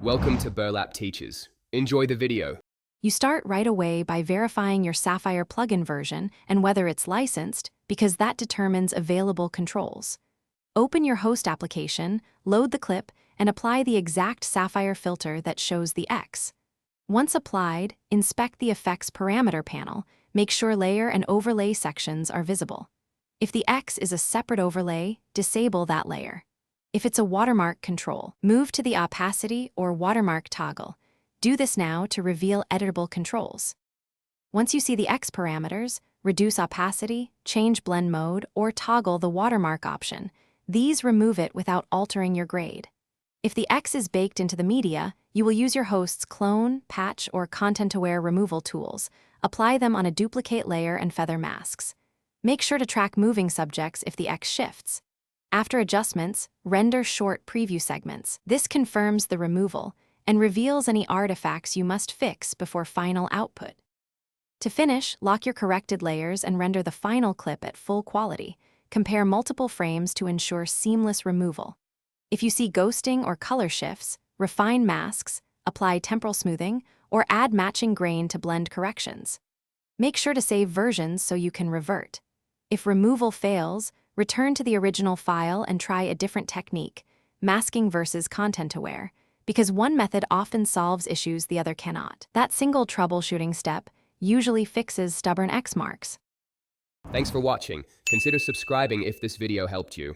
Welcome to Burlap Teachers. Enjoy the video. You start right away by verifying your Sapphire plugin version and whether it's licensed, because that determines available controls. Open your host application, load the clip, and apply the exact Sapphire filter that shows the X. Once applied, inspect the effects parameter panel. Make sure layer and overlay sections are visible. If the X is a separate overlay, disable that layer. If it's a watermark control, move to the opacity or watermark toggle. Do this now to reveal editable controls. Once you see the X parameters, reduce opacity, change blend mode, or toggle the watermark option. These remove it without altering your grade. If the X is baked into the media, you will use your host's clone, patch, or content-aware removal tools. Apply them on a duplicate layer and feather masks. Make sure to track moving subjects if the X shifts. After adjustments, render short preview segments. This confirms the removal and reveals any artifacts you must fix before final output. To finish, lock your corrected layers and render the final clip at full quality. Compare multiple frames to ensure seamless removal. If you see ghosting or color shifts, refine masks, apply temporal smoothing, or add matching grain to blend corrections. Make sure to save versions so you can revert. If removal fails, return to the original file and try a different technique, masking versus content-aware, because one method often solves issues the other cannot. That single troubleshooting step usually fixes stubborn X marks. Thanks for watching. Consider subscribing if this video helped you.